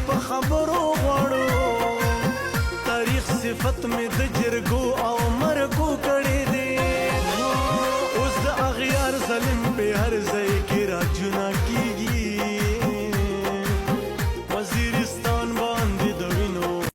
په خبرو غواړو تاریخ صفت می د جرګو او مرګو کړي دي اوس د اغیار ظلم په هر ځای کې راجونه کی